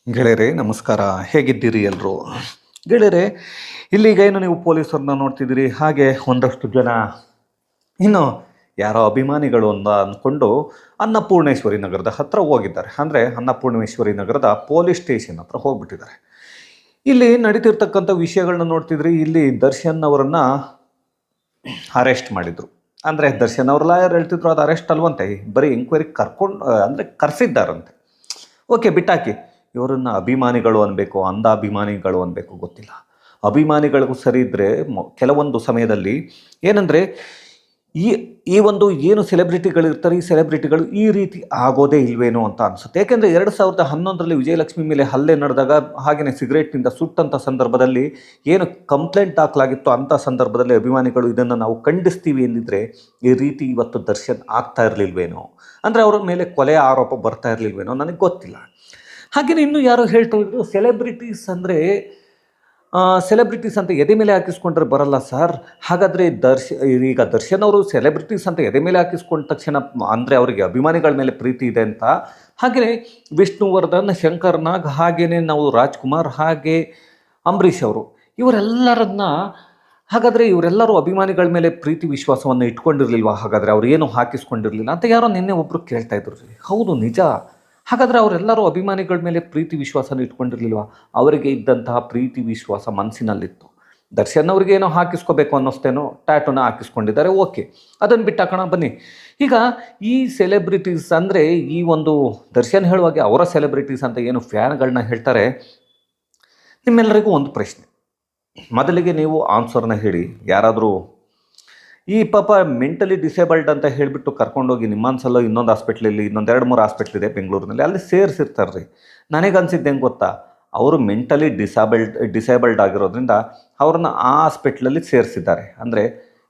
ಗೆಳೆಯರೇ ನಮಸ್ಕಾರ. ಹೇಗಿದ್ದೀರಿ ಎಲ್ಲರೂ? ಗೆಳೆಯರೇ, ಇಲ್ಲಿಗ ಏನು ನೀವು ಪೊಲೀಸರನ್ನ ನೋಡ್ತಿದ್ದೀರಿ, ಹಾಗೆ ಒಂದಷ್ಟು ಜನ ಇನ್ನು ಯಾರೋ ಅಭಿಮಾನಿಗಳು ಅಂತ ಅಂದ್ಕೊಂಡು ಅನ್ನಪೂರ್ಣೇಶ್ವರಿ ನಗರದ ಹತ್ರ ಹೋಗಿದ್ದಾರೆ. ಅಂದರೆ ಅನ್ನಪೂರ್ಣೇಶ್ವರಿ ನಗರದ ಪೊಲೀಸ್ ಸ್ಟೇಷನ್ ಹತ್ರ ಹೋಗ್ಬಿಟ್ಟಿದ್ದಾರೆ. ಇಲ್ಲಿ ನಡೀತಿರ್ತಕ್ಕಂಥ ವಿಷಯಗಳನ್ನ ನೋಡ್ತಿದ್ರಿ. ಇಲ್ಲಿ ದರ್ಶನ್ ಅವರನ್ನು ಅರೆಸ್ಟ್ ಮಾಡಿದರು. ಅಂದರೆ ದರ್ಶನ್ ಅವ್ರ ಲಾಯರ್ ಹೇಳ್ತಿದ್ರು ಅದು ಅರೆಸ್ಟ್ ಅಲ್ವಂತೆ, ಬರೀ ಎಂಕ್ವೈರಿ ಅಂದರೆ ಕರೆಸಿದ್ದಾರಂತೆ. ಓಕೆ, ಬಿಟ್ಟಾಕಿ. ಇವರನ್ನು ಅಭಿಮಾನಿಗಳು ಅನ್ಬೇಕು, ಅಂಧಾಭಿಮಾನಿಗಳು ಅನ್ಬೇಕು ಗೊತ್ತಿಲ್ಲ. ಅಭಿಮಾನಿಗಳಿಗೂ ಸರಿ ಇದ್ದರೆ ಕೆಲವೊಂದು ಸಮಯದಲ್ಲಿ ಏನಂದರೆ ಈ ಈ ಒಂದು ಏನು ಸೆಲೆಬ್ರಿಟಿಗಳಿರ್ತಾರೆ, ಈ ಸೆಲೆಬ್ರಿಟಿಗಳು ಈ ರೀತಿ ಆಗೋದೇ ಇಲ್ವೇನೋ ಅಂತ ಅನಿಸುತ್ತೆ. ಯಾಕೆಂದರೆ 2011ರಲ್ಲಿ ವಿಜಯಲಕ್ಷ್ಮಿ ಮೇಲೆ ಹಲ್ಲೆ ನಡೆದಾಗ, ಹಾಗೆಯೇ ಸಿಗರೇಟ್ನಿಂದ ಸುಟ್ಟಂಥ ಸಂದರ್ಭದಲ್ಲಿ ಏನು ಕಂಪ್ಲೇಂಟ್ ದಾಖಲಾಗಿತ್ತು, ಅಂಥ ಸಂದರ್ಭದಲ್ಲಿ ಅಭಿಮಾನಿಗಳು ಇದನ್ನು ನಾವು ಖಂಡಿಸ್ತೀವಿ ಎಂದಿದ್ರೆ ಈ ರೀತಿ ಇವತ್ತು ದರ್ಶನ್ ಆಗ್ತಾ ಇರಲಿಲ್ವೇನೋ, ಅಂದರೆ ಅವರ ಮೇಲೆ ಕೊಲೆ ಆರೋಪ ಬರ್ತಾ ಇರಲಿಲ್ವೇನೋ, ನನಗೆ ಗೊತ್ತಿಲ್ಲ. ಹಾಗೆಯೇ ಇನ್ನೂ ಯಾರೋ ಹೇಳ್ತಾ ಇದ್ರು, ಸೆಲೆಬ್ರಿಟೀಸ್ ಅಂತ ಎದೆ ಮೇಲೆ ಹಾಕಿಸ್ಕೊಂಡ್ರೆ ಬರಲ್ಲ ಸರ್. ಹಾಗಾದರೆ ಈಗ ದರ್ಶನ್ ಅವರು ಸೆಲೆಬ್ರಿಟೀಸ್ ಅಂತ ಎದೆ ಮೇಲೆ ಹಾಕಿಸ್ಕೊಂಡ ತಕ್ಷಣ ಅಂದರೆ ಅವರಿಗೆ ಅಭಿಮಾನಿಗಳ ಮೇಲೆ ಪ್ರೀತಿ ಇದೆ ಅಂತ. ಹಾಗೆಯೇ ವಿಷ್ಣುವರ್ಧನ್, ಶಂಕರ್ ನಾಗ್, ಹಾಗೆಯೇ ನಾವು ರಾಜ್ಕುಮಾರ್, ಹಾಗೆ ಅಂಬರೀಷ್ ಅವರು, ಹಾಗಾದರೆ ಇವರೆಲ್ಲರೂ ಅಭಿಮಾನಿಗಳ ಮೇಲೆ ಪ್ರೀತಿ ವಿಶ್ವಾಸವನ್ನು ಇಟ್ಕೊಂಡಿರಲಿಲ್ವಾ? ಹಾಗಾದರೆ ಅವ್ರು ಏನು ಹಾಕಿಸ್ಕೊಂಡಿರಲಿಲ್ಲ ಅಂತ ಯಾರೋ ನಿನ್ನೆ ಒಬ್ಬರು ಕೇಳ್ತಾ ಇದ್ರು. ಹೌದು, ನಿಜ. ಹಾಗಾದರೆ ಅವರೆಲ್ಲರೂ ಅಭಿಮಾನಿಗಳ ಮೇಲೆ ಪ್ರೀತಿ ವಿಶ್ವಾಸನ ಇಟ್ಕೊಂಡಿರಲಿಲ್ವ? ಅವರಿಗೆ ಇದ್ದಂತಹ ಪ್ರೀತಿ ವಿಶ್ವಾಸ ಮನಸ್ಸಿನಲ್ಲಿತ್ತು. ದರ್ಶನ್ ಅವ್ರಿಗೆ ಏನೋ ಹಾಕಿಸ್ಕೋಬೇಕು ಅನ್ನೋಷ್ಟೇನೋ ಟ್ಯಾಟೂನ ಹಾಕಿಸ್ಕೊಂಡಿದ್ದಾರೆ. ಓಕೆ, ಅದನ್ನು ಬಿಟ್ಟಾಕೋಣ ಬನ್ನಿ. ಈಗ ಈ ಸೆಲೆಬ್ರಿಟೀಸ್ ಅಂದರೆ ಈ ಒಂದು ದರ್ಶನ್ ಹೇಳುವಾಗೆ ಅವರ ಸೆಲೆಬ್ರಿಟೀಸ್ ಅಂತ ಏನು ಫ್ಯಾನ್ಗಳನ್ನ ಹೇಳ್ತಾರೆ, ನಿಮ್ಮೆಲ್ಲರಿಗೂ ಒಂದು ಪ್ರಶ್ನೆ. ಮೊದಲಿಗೆ ನೀವು ಆನ್ಸರ್ನ ಹೇಳಿ. ಯಾರಾದರೂ ಈ ಪಾಪ ಮೆಂಟಲಿ ಡಿಸೇಬಲ್ಡ್ ಅಂತ ಹೇಳಿಬಿಟ್ಟು ಕರ್ಕೊಂಡೋಗಿ ನಿಮ್ಮಾನ್ಸಲ್ಲೋ ಇನ್ನೊಂದು ಹಾಸ್ಪಿಟ್ಲಲ್ಲಿ, ಇನ್ನೊಂದು 2-3 ಹಾಸ್ಪಿಟ್ಲ್ ಇದೆ ಬೆಂಗಳೂರಿನಲ್ಲಿ, ಅಲ್ಲಿ ಸೇರಿಸಿರ್ತಾರೆ ರೀ. ನನಗನ್ಸಿದ್ದು ಹೆಂಗೆ ಗೊತ್ತಾ, ಅವರು ಮೆಂಟಲಿ ಡಿಸೇಬಲ್ಡ್ ಆಗಿರೋದ್ರಿಂದ ಅವ್ರನ್ನ ಆ ಹಾಸ್ಪಿಟ್ಲಲ್ಲಿ ಸೇರಿಸಿದ್ದಾರೆ. ಅಂದರೆ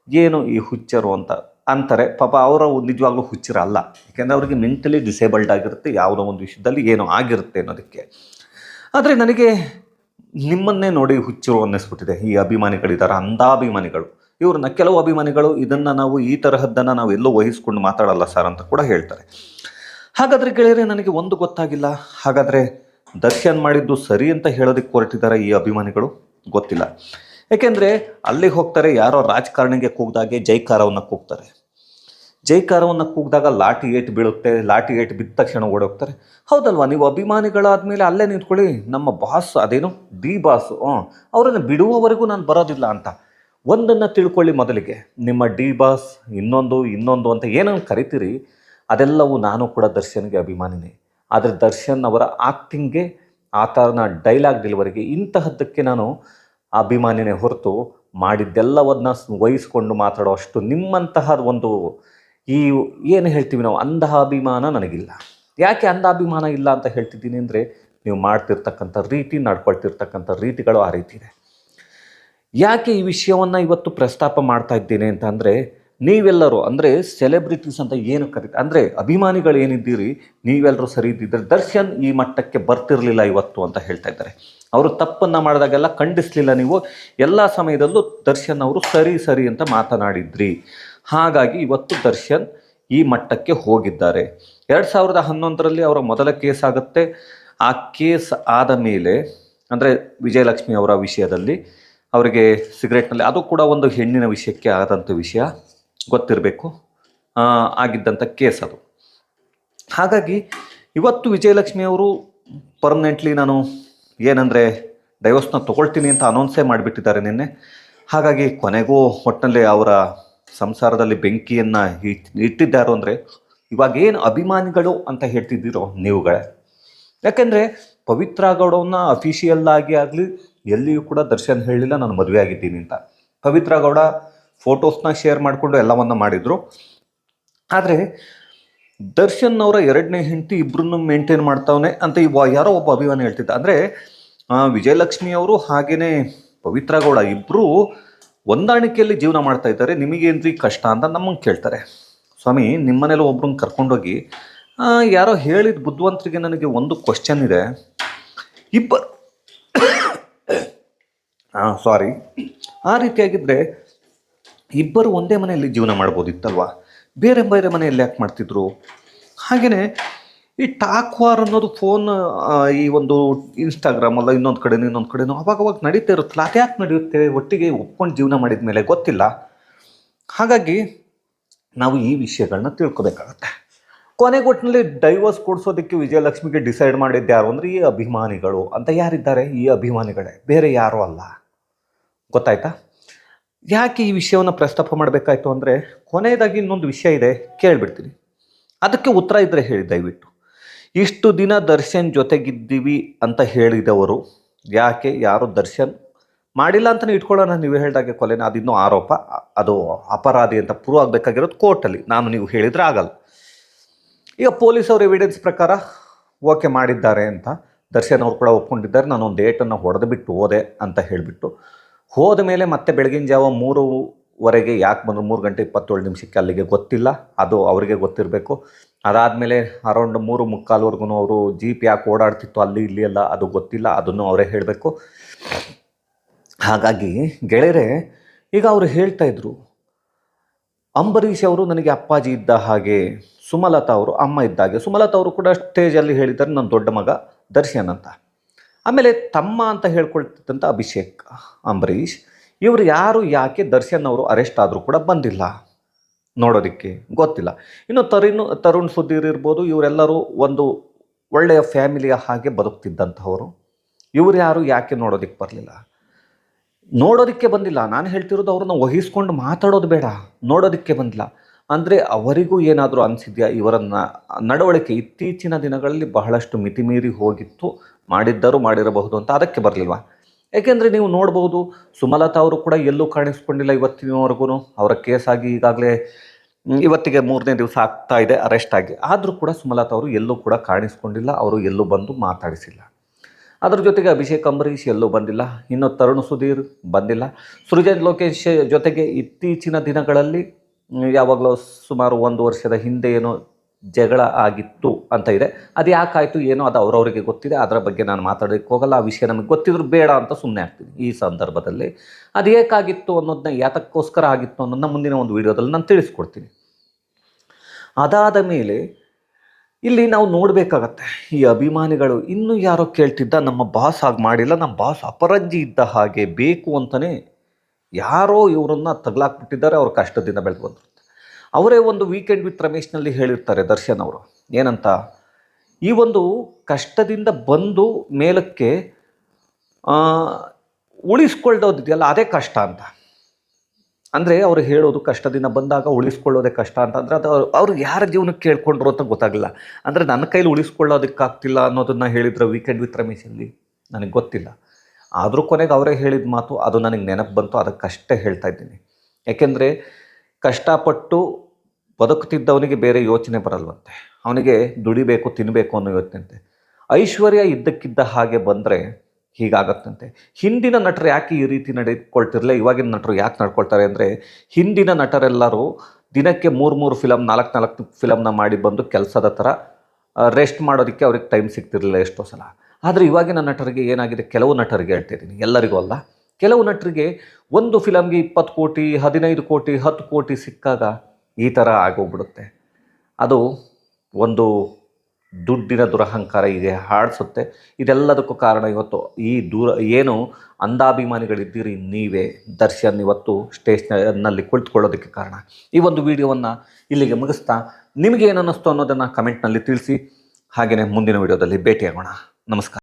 ಏನು ಈ ಹುಚ್ಚರು ಅಂತ ಅಂತಾರೆ. ಪಾಪ ಅವರು ನಿಜವಾಗ್ಲೂ ಹುಚ್ಚರಲ್ಲ, ಯಾಕೆಂದರೆ ಅವರಿಗೆ ಮೆಂಟಲಿ ಡಿಸೇಬಲ್ಡ್ ಆಗಿರುತ್ತೆ, ಯಾವುದೋ ಒಂದು ವಿಷಯದಲ್ಲಿ ಏನೋ ಆಗಿರುತ್ತೆ ಅನ್ನೋದಕ್ಕೆ. ಆದರೆ ನನಗೆ ನಿಮ್ಮನ್ನೇ ನೋಡಿ ಹುಚ್ಚರು ಅನ್ನಿಸ್ಬಿಟ್ಟಿದೆ. ಈ ಅಭಿಮಾನಿಗಳಿದ್ದಾರೆ, ಅಂಧಾಭಿಮಾನಿಗಳು. ಇವ್ರನ್ನ ಕೆಲವು ಅಭಿಮಾನಿಗಳು ಇದನ್ನು ನಾವು ಈ ತರಹದ್ದನ್ನು ನಾವು ಎಲ್ಲೋ ವಹಿಸ್ಕೊಂಡು ಮಾತಾಡಲ್ಲ ಸರ್ ಅಂತ ಕೂಡ ಹೇಳ್ತಾರೆ. ಹಾಗಾದರೆ ಗೆಳೆಯರೆ, ನನಗೆ ಒಂದು ಗೊತ್ತಾಗಿಲ್ಲ. ಹಾಗಾದರೆ ದರ್ಶನ್ ಮಾಡಿದ್ದು ಸರಿ ಅಂತ ಹೇಳೋದಕ್ಕೆ ಹೊರಟಿದ್ದಾರೆ ಈ ಅಭಿಮಾನಿಗಳು? ಗೊತ್ತಿಲ್ಲ. ಯಾಕೆಂದರೆ ಅಲ್ಲಿಗೆ ಹೋಗ್ತಾರೆ, ಯಾರೋ ರಾಜಕಾರಣಿಗೆ ಕೂಗ್ದಾಗೆ ಜೈಕಾರವನ್ನು ಕೂಗ್ತಾರೆ. ಜೈಕಾರವನ್ನು ಕೂಗಿದಾಗ ಲಾಠಿ ಏಟು ಬೀಳುತ್ತೆ. ಲಾಠಿ ಏಟು ಬಿದ್ದ ತಕ್ಷಣ ಓಡೋಗ್ತಾರೆ. ಹೌದಲ್ವಾ? ನೀವು ಅಭಿಮಾನಿಗಳಾದಮೇಲೆ ಅಲ್ಲೇ ನಿಂತ್ಕೊಳ್ಳಿ. ನಮ್ಮ ಬಾಸ್, ಅದೇನು ಡಿ ಬಾಸು, ಅವರನ್ನು ಬಿಡುವವರೆಗೂ ನಾನು ಬರೋದಿಲ್ಲ ಅಂತ ಒಂದನ್ನು ತಿಳ್ಕೊಳ್ಳಿ. ಮೊದಲಿಗೆ ನಿಮ್ಮ ಡಿ ಬಾಸ್ ಇನ್ನೊಂದು ಅಂತ ಏನನ್ನು ಕರಿತೀರಿ, ಅದೆಲ್ಲವೂ ನಾನು ಕೂಡ ದರ್ಶನ್ಗೆ ಅಭಿಮಾನಿನೇ. ಆದರೆ ದರ್ಶನ್ ಅವರ ಆ್ಯಕ್ಟಿಂಗ್ಗೆ, ಆ ಥರನ ಡೈಲಾಗ್ ಡೆಲಿವರಿಗೆ, ಇಂತಹದ್ದಕ್ಕೆ ನಾನು ಅಭಿಮಾನಿನೇ ಹೊರತು ಮಾಡಿದ್ದೆಲ್ಲವನ್ನ ವಹಿಸ್ಕೊಂಡು ಮಾತಾಡೋ ಅಷ್ಟು ನಿಮ್ಮಂತಹ ಒಂದು ಏನು ಹೇಳ್ತೀವಿ ನಾವು ಅಂಧಾಭಿಮಾನ ನನಗಿಲ್ಲ. ಯಾಕೆ ಅಂಧಾಭಿಮಾನ ಇಲ್ಲ ಅಂತ ಹೇಳ್ತಿದ್ದೀನಿ ಅಂದರೆ, ನೀವು ಮಾಡ್ತಿರ್ತಕ್ಕಂಥ ರೀತಿ, ನಡ್ಕೊಳ್ತಿರ್ತಕ್ಕಂಥ ರೀತಿಗಳು ಆ ರೀತಿ ಇದೆ. ಯಾಕೆ ಈ ವಿಷಯವನ್ನು ಇವತ್ತು ಪ್ರಸ್ತಾಪ ಮಾಡ್ತಾ ಇದ್ದೇನೆ ಅಂತ ಅಂದರೆ, ನೀವೆಲ್ಲರೂ ಅಂದರೆ ಸೆಲೆಬ್ರಿಟೀಸ್ ಅಂತ ಏನು ಅಂದರೆ ಅಭಿಮಾನಿಗಳು ಏನಿದ್ದೀರಿ, ನೀವೆಲ್ಲರೂ ಸರಿ ಇದ್ದಿದ್ದರೆ ದರ್ಶನ್ ಈ ಮಟ್ಟಕ್ಕೆ ಬರ್ತಿರಲಿಲ್ಲ ಇವತ್ತು ಅಂತ ಹೇಳ್ತಾ ಇದ್ದಾರೆ. ಅವರು ತಪ್ಪನ್ನು ಮಾಡಿದಾಗೆಲ್ಲ ಖಂಡಿಸಲಿಲ್ಲ. ನೀವು ಎಲ್ಲ ಸಮಯದಲ್ಲೂ ದರ್ಶನ್ ಅವರು ಸರಿ ಅಂತ ಮಾತನಾಡಿದ್ರಿ. ಹಾಗಾಗಿ ಇವತ್ತು ದರ್ಶನ್ ಈ ಮಟ್ಟಕ್ಕೆ ಹೋಗಿದ್ದಾರೆ. 2011ರಲ್ಲಿ ಅವರ ಮೊದಲ ಕೇಸ್ ಆಗುತ್ತೆ. ಆ ಕೇಸ್ ಆದ ಮೇಲೆ ಅಂದರೆ ವಿಜಯಲಕ್ಷ್ಮಿ ಅವರ ವಿಷಯದಲ್ಲಿ ಅವರಿಗೆ ಸಿಗರೇಟ್ನಲ್ಲಿ, ಅದು ಕೂಡ ಒಂದು ಹೆಣ್ಣಿನ ವಿಷಯಕ್ಕೆ ಆದಂಥ ವಿಷಯ ಗೊತ್ತಿರಬೇಕು, ಆಗಿದ್ದಂಥ ಕೇಸ್ ಅದು. ಹಾಗಾಗಿ ಇವತ್ತು ವಿಜಯಲಕ್ಷ್ಮಿ ಅವರು ಪರ್ಮನೆಂಟ್ಲಿ ನಾನು ಏನಂದರೆ ಡೈವೋರ್ಸ್ನ ತೊಗೊಳ್ತೀನಿ ಅಂತ ಅನೌನ್ಸೇ ಮಾಡಿಬಿಟ್ಟಿದ್ದಾರೆ ನಿನ್ನೆ. ಹಾಗಾಗಿ ಕೊನೆಗೂ ಒಟ್ಟಿನಲ್ಲಿ ಅವರ ಸಂಸಾರದಲ್ಲಿ ಬೆಂಕಿಯನ್ನು ಇಟ್ಟಿದ್ದಾರೋ ಅಂದರೆ ಇವಾಗೇನು ಅಭಿಮಾನಿಗಳು ಅಂತ ಹೇಳ್ತಿದ್ದೀರೋ ನೀವುಗಳೇ. ಯಾಕೆಂದರೆ ಪವಿತ್ರ ಗೌಡವನ್ನ ಅಫಿಷಿಯಲ್ಲಾಗಿ ಆಗಲಿ ಎಲ್ಲಿಯೂ ಕೂಡ ದರ್ಶನ್ ಹೇಳಿಲ್ಲ ನಾನು ಮದುವೆ ಆಗಿದ್ದೀನಿ ಅಂತ. ಪವಿತ್ರ ಗೌಡ ಫೋಟೋಸ್ನ ಶೇರ್ ಮಾಡಿಕೊಂಡು ಎಲ್ಲವನ್ನ ಮಾಡಿದರು. ಆದರೆ ದರ್ಶನ್ ಅವರ 2ನೇ ಹೆಂಡತಿ ಇಬ್ಬರನ್ನು ಮೇಂಟೈನ್ ಮಾಡ್ತಾವನೆ ಅಂತ ಯಾರೋ ಒಬ್ಬ ಅಭಿಮಾನಿ ಹೇಳ್ತಿದ್ದ. ಅಂದರೆ ವಿಜಯಲಕ್ಷ್ಮಿ ಅವರು ಹಾಗೆಯೇ ಪವಿತ್ರ ಗೌಡ ಇಬ್ಬರು ಹೊಂದಾಣಿಕೆಯಲ್ಲಿ ಜೀವನ ಮಾಡ್ತಾ ಇದ್ದಾರೆ. ನಿಮಗೇನ್ರಿ ಕಷ್ಟ ಅಂತ ನಮಗೆ ಕೇಳ್ತಾರೆ. ಸ್ವಾಮಿ, ನಿಮ್ಮನೇಲಿ ಒಬ್ರನ್ನ ಕರ್ಕೊಂಡೋಗಿ ಯಾರೋ ಹೇಳಿದ ಬುದ್ಧಿವಂತರಿಗೆ ನನಗೆ ಒಂದು ಕ್ವಶನ್ ಇದೆ. ಆ ರೀತಿಯಾಗಿದ್ದರೆ ಇಬ್ಬರು ಒಂದೇ ಮನೆಯಲ್ಲಿ ಜೀವನ ಮಾಡ್ಬೋದಿತ್ತಲ್ವ? ಬೇರೆ ಬೇರೆ ಮನೆಯಲ್ಲಿ ಯಾಕೆ ಮಾಡ್ತಿದ್ರು? ಹಾಗೆಯೇ ಈ ಟಾಕ್ ವಾರ್ ಅನ್ನೋದು ಫೋನ್ ಈ ಒಂದು ಇನ್ಸ್ಟಾಗ್ರಾಮ್ ಅಲ್ಲ ಇನ್ನೊಂದು ಕಡೆನೂ ಅವಾಗ ನಡೀತಾ ಇರುತ್ತಲ್ಲ, ಅದು ಯಾಕೆ ನಡೆಯುತ್ತೆ? ಒಟ್ಟಿಗೆ ಒಪ್ಕೊಂಡು ಜೀವನ ಮಾಡಿದ ಮೇಲೆ ಗೊತ್ತಿಲ್ಲ. ಹಾಗಾಗಿ ನಾವು ಈ ವಿಷಯಗಳನ್ನ ತಿಳ್ಕೊಬೇಕಾಗತ್ತೆ. ಕೊನೆಗೊಟ್ಟಿನಲ್ಲಿ ಡೈವರ್ಸ್ ಕೊಡಿಸೋದಕ್ಕೆ ವಿಜಯಲಕ್ಷ್ಮಿಗೆ ಡಿಸೈಡ್ ಮಾಡಿದ್ದು ಯಾರು ಅಂದರೆ ಈ ಅಭಿಮಾನಿಗಳು ಅಂತ. ಯಾರಿದ್ದಾರೆ? ಈ ಅಭಿಮಾನಿಗಳೇ, ಬೇರೆ ಯಾರೂ ಅಲ್ಲ. ಗೊತ್ತಾಯ್ತಾ? ಯಾಕೆ ಈ ವಿಷಯವನ್ನು ಪ್ರಸ್ತಾಪ ಮಾಡಬೇಕಾಯ್ತು ಅಂದರೆ, ಕೊನೆಯದಾಗಿ ಇನ್ನೊಂದು ವಿಷಯ ಇದೆ, ಕೇಳಿಬಿಡ್ತೀನಿ. ಅದಕ್ಕೆ ಉತ್ತರ ಇದ್ದರೆ ಹೇಳಿ ದಯವಿಟ್ಟು. ಇಷ್ಟು ದಿನ ದರ್ಶನ್ ಜೊತೆಗಿದ್ದೀವಿ ಅಂತ ಹೇಳಿದವರು ಯಾಕೆ? ಯಾರು ದರ್ಶನ್ ಮಾಡಿಲ್ಲ ಅಂತಲೇ ಇಟ್ಕೊಳ್ಳೋಣ. ನೀವು ಹೇಳಿದಾಗೆ ಕೊಲೆನ, ಅದಿನ್ನೂ ಆರೋಪ, ಅದು ಅಪರಾಧಿ ಅಂತ ಪ್ರೂವ್ ಆಗಬೇಕಾಗಿರೋದು ಕೋರ್ಟಲ್ಲಿ. ನೀವು ಹೇಳಿದರೆ ಆಗಲ್ಲ. ಈಗ ಪೊಲೀಸವ್ರ ಎವಿಡೆನ್ಸ್ ಪ್ರಕಾರ ಓಕೆ ಮಾಡಿದ್ದಾರೆ ಅಂತ ದರ್ಶನ್ ಅವರು ಕೂಡ ಒಪ್ಕೊಂಡಿದ್ದಾರೆ. ನಾನೊಂದು ಡೇಟನ್ನು ಹೊಡೆದು ಬಿಟ್ಟು ಹೋದೆ ಅಂತ ಹೇಳಿಬಿಟ್ಟು ಹೋದ ಮೇಲೆ ಮತ್ತೆ ಬೆಳಗಿನ ಜಾವ 3:00ವರೆಗೆ ಯಾಕೆ ಬಂದರು? 3:27 ಅಲ್ಲಿಗೆ ಗೊತ್ತಿಲ್ಲ, ಅದು ಅವರಿಗೆ ಗೊತ್ತಿರಬೇಕು. ಅದಾದಮೇಲೆ ಅರೌಂಡ್ 3:45ವರೆಗೂ ಅವರು ಜೀಪ್ ಯಾಕೆ ಓಡಾಡ್ತಿತ್ತು ಅಲ್ಲಿ ಇಲ್ಲಿ ಎಲ್ಲ, ಅದು ಗೊತ್ತಿಲ್ಲ, ಅದನ್ನು ಅವರೇ ಹೇಳಬೇಕು. ಹಾಗಾಗಿ ಗೆಳೆಯರೆ, ಈಗ ಅವರು ಹೇಳ್ತಾ ಇದ್ರು, ಅಂಬರೀಷ್ ಅವರು ನನಗೆ ಅಪ್ಪಾಜಿ ಇದ್ದ ಹಾಗೆ, ಸುಮಲತಾ ಅವರು ಅಮ್ಮ ಇದ್ದ ಹಾಗೆ. ಸುಮಲತಾ ಅವರು ಕೂಡ ಸ್ಟೇಜಲ್ಲಿ ಹೇಳಿದ್ದಾರೆ ನನ್ನ ದೊಡ್ಡ ಮಗ ದರ್ಶನ್ ಅಂತ. ಆಮೇಲೆ ತಮ್ಮ ಅಂತ ಹೇಳ್ಕೊಳ್ತಿದ್ದಂಥ ಅಭಿಷೇಕ್ ಅಂಬರೀಷ್, ಇವರು ಯಾರು ಯಾಕೆ ದರ್ಶನ್ ಅವರು ಅರೆಸ್ಟ್ ಆದರೂ ಕೂಡ ಬಂದಿಲ್ಲ ನೋಡೋದಕ್ಕೆ ಗೊತ್ತಿಲ್ಲ. ಇನ್ನು ತರುಣ್ ಸುಧೀರ್ ಇರ್ಬೋದು, ಇವರೆಲ್ಲರೂ ಒಂದು ಒಳ್ಳೆಯ ಫ್ಯಾಮಿಲಿಯ ಹಾಗೆ ಬದುಕ್ತಿದ್ದಂಥವರು. ಇವರು ಯಾರು ಯಾಕೆ ನೋಡೋದಕ್ಕೆ ಬರಲಿಲ್ಲ? ನೋಡೋದಕ್ಕೆ ಬಂದಿಲ್ಲ. ನಾನು ಹೇಳ್ತಿರೋದು ಅವ್ರನ್ನ ವಹಿಸ್ಕೊಂಡು ಮಾತಾಡೋದು ಬೇಡ, ನೋಡೋದಕ್ಕೆ ಬಂದಿಲ್ಲ ಅಂದರೆ ಅವರಿಗೂ ಏನಾದರೂ ಅನಿಸಿದ್ಯಾ? ಇವರನ್ನು ನಡವಳಿಕೆ ಇತ್ತೀಚಿನ ದಿನಗಳಲ್ಲಿ ಬಹಳಷ್ಟು ಮಿತಿಮೀರಿ ಹೋಗಿತ್ತು, ಮಾಡಿರಬಹುದು ಅಂತ, ಅದಕ್ಕೆ ಬರಲಿಲ್ವಾ? ಯಾಕೆಂದರೆ ನೀವು ನೋಡ್ಬೋದು, ಸುಮಲತಾ ಅವರು ಕೂಡ ಎಲ್ಲೂ ಕಾಣಿಸ್ಕೊಂಡಿಲ್ಲ ಇವತ್ತಿನವರೆಗೂ. ಅವರ ಕೇಸಾಗಿ ಈಗಾಗಲೇ ಇವತ್ತಿಗೆ 3ನೇ ದಿವಸ ಆಗ್ತಾ ಇದೆ ಅರೆಸ್ಟ್ ಆಗಿ. ಆದರೂ ಕೂಡ ಸುಮಲತಾ ಅವರು ಎಲ್ಲೂ ಕೂಡ ಕಾಣಿಸ್ಕೊಂಡಿಲ್ಲ, ಅವರು ಎಲ್ಲೂ ಬಂದು ಮಾತಾಡಿಸಿಲ್ಲ. ಅದ್ರ ಜೊತೆಗೆ ಅಭಿಷೇಕ್ ಅಂಬರೀಷ್ ಎಲ್ಲೂ ಬಂದಿಲ್ಲ. ಇನ್ನು ತರುಣ್ ಸುಧೀರ್ ಬಂದಿಲ್ಲ. ಸೃಜನ್ ಲೋಕೇಶ್ ಜೊತೆಗೆ ಇತ್ತೀಚಿನ ದಿನಗಳಲ್ಲಿ ಯಾವಾಗಲೂ ಸುಮಾರು 1 ವರ್ಷದ ಹಿಂದೆ ಏನೋ ಜಗಳ ಆಗಿತ್ತು ಅಂತ ಇದೆ. ಅದು ಯಾಕಾಯಿತು ಏನೋ ಅದು ಅವರವರಿಗೆ ಗೊತ್ತಿದೆ, ಅದರ ಬಗ್ಗೆ ನಾನು ಮಾತಾಡೋಕ್ಕೆ ಹೋಗಲ್ಲ. ಆ ವಿಷಯ ನಮಗೆ ಗೊತ್ತಿದ್ರು ಬೇಡ ಅಂತ ಸುಮ್ಮನೆ ಆಗ್ತೀನಿ ಈ ಸಂದರ್ಭದಲ್ಲಿ. ಅದು ಏಕಾಗಿತ್ತು ಅನ್ನೋದನ್ನ, ಯಾತಕ್ಕೋಸ್ಕರ ಆಗಿತ್ತು ಅನ್ನೋದನ್ನ ಮುಂದಿನ ಒಂದು ವಿಡಿಯೋದಲ್ಲಿ ನಾನು ತಿಳಿಸ್ಕೊಡ್ತೀನಿ. ಅದಾದ ಮೇಲೆ ಇಲ್ಲಿ ನಾವು ನೋಡಬೇಕಾಗತ್ತೆ, ಈ ಅಭಿಮಾನಿಗಳು ಇನ್ನೂ ಯಾರೋ ಕೇಳ್ತಿದ್ದ, ನಮ್ಮ ಬಾಸ್ ಹಾಗೆ ಮಾಡಿಲ್ಲ, ನಮ್ಮ ಬಾಸ್ ಅಪರಂಜಿ ಇದ್ದ ಹಾಗೆ ಬೇಕು ಅಂತಲೇ ಯಾರೋ ಇವರನ್ನು ತಗಲಾಕ್ಬಿಟ್ಟಿದ್ದಾರೆ. ಅವ್ರ ಕಷ್ಟದಿಂದ ಬೆಳೆದು ಬಂದಿರುತ್ತೆ. ಅವರೇ ಒಂದು ವೀಕೆಂಡ್ ವಿತ್ ರಮೇಶ್ನಲ್ಲಿ ಹೇಳಿರ್ತಾರೆ ದರ್ಶನ್ ಅವರು, ಏನಂತ, ಈ ಒಂದು ಕಷ್ಟದಿಂದ ಬಂದು ಮೇಲಕ್ಕೆ ಉಳಿಸ್ಕೊಳ್ಳೋದಿದೆಯಲ್ಲ ಅದೇ ಕಷ್ಟ ಅಂತ. ಅಂದರೆ ಅವರು ಹೇಳೋದು ಕಷ್ಟದಿಂದ ಬಂದಾಗ ಉಳಿಸ್ಕೊಳ್ಳೋದೇ ಕಷ್ಟ ಅಂತ. ಅಂದರೆ ಅದು ಅವ್ರು ಯಾರ ಜೀವನಕ್ಕೆ ಕೇಳ್ಕೊಂಡ್ರು ಅಂತ ಗೊತ್ತಾಗಲಿಲ್ಲ. ಅಂದರೆ ನನ್ನ ಕೈಲಿ ಉಳಿಸ್ಕೊಳ್ಳೋದಕ್ಕಾಗ್ತಿಲ್ಲ ಅನ್ನೋದನ್ನು ಹೇಳಿದ್ರು ವೀಕೆಂಡ್ ವಿತ್ ರಮೇಶಲ್ಲಿ, ನನಗೆ ಗೊತ್ತಿಲ್ಲ. ಆದರೂ ಕೊನೆಗೆ ಅವರೇ ಹೇಳಿದ ಮಾತು ಅದು ನನಗೆ ನೆನಪು ಬಂತು, ಅದಕ್ಕಷ್ಟೇ ಹೇಳ್ತಾ ಇದ್ದೀನಿ. ಯಾಕೆಂದರೆ ಕಷ್ಟಪಟ್ಟು ಬದುಕುತ್ತಿದ್ದವನಿಗೆ ಬೇರೆ ಯೋಚನೆ ಬರಲ್ವಂತೆ, ಅವನಿಗೆ ದುಡಿಬೇಕು ತಿನ್ನಬೇಕು ಅನ್ನೋ ಯೋಚನೆ ಅಂತೆ. ಐಶ್ವರ್ಯ ಇದ್ದಕ್ಕಿದ್ದ ಹಾಗೆ ಬಂದರೆ ಹೀಗಾಗತ್ತಂತೆ. ಹಿಂದಿನ ನಟರು ಯಾಕೆ ಈ ರೀತಿ ನಡೆದುಕೊಳ್ತಿರಲಿಲ್ಲ, ಇವಾಗಿನ ನಟರು ಯಾಕೆ ನಡ್ಕೊಳ್ತಾರೆ ಅಂದರೆ, ಹಿಂದಿನ ನಟರೆಲ್ಲರೂ ದಿನಕ್ಕೆ 3 ಫಿಲಮ್ 4 ಫಿಲಮ್ನ ಮಾಡಿ ಬಂದು ಕೆಲಸದ ಥರ ರೆಸ್ಟ್ ಮಾಡೋದಕ್ಕೆ ಅವ್ರಿಗೆ ಟೈಮ್ ಸಿಗ್ತಿರಲಿಲ್ಲ ಎಷ್ಟೋ ಸಲ. ಆದರೆ ಇವಾಗಿನ ನಟರಿಗೆ ಏನಾಗಿದೆ, ಕೆಲವು ನಟರಿಗೆ ಹೇಳ್ತಿದ್ದೀನಿ, ಎಲ್ಲರಿಗೂ ಅಲ್ಲ, ಕೆಲವು ನಟರಿಗೆ ಒಂದು ಫಿಲಮ್ಗೆ 20 ಕೋಟಿ 15 ಕೋಟಿ 10 ಕೋಟಿ ಸಿಕ್ಕಾಗ ಈ ಥರ ಆಗೋಗ್ಬಿಡುತ್ತೆ. ಅದು ಒಂದು ದುಡ್ಡಿನ ದುರಹಂಕಾರ ಹೀಗೆ ಹಾಡಿಸುತ್ತೆ. ಇದೆಲ್ಲದಕ್ಕೂ ಕಾರಣ ಇವತ್ತು ಈ ಏನು ಅಂಧಾಭಿಮಾನಿಗಳಿದ್ದೀರಿ ನೀವೇ, ದರ್ಶನ್ ಇವತ್ತು ಸ್ಟೇಷನ್ನಲ್ಲಿ ಕುಳಿತುಕೊಳ್ಳೋದಕ್ಕೆ ಕಾರಣ. ಈ ಒಂದು ವಿಡಿಯೋವನ್ನು ಇಲ್ಲಿಗೆ ಮುಗಿಸ್ತಾ, ನಿಮಗೆ ಏನು ಅನ್ನಿಸ್ತು ಅನ್ನೋದನ್ನು ಕಮೆಂಟ್ನಲ್ಲಿ ತಿಳಿಸಿ. ಹಾಗೆಯೇ ಮುಂದಿನ ವಿಡಿಯೋದಲ್ಲಿ ಭೇಟಿಯಾಗೋಣ. ನಮಸ್ಕಾರ.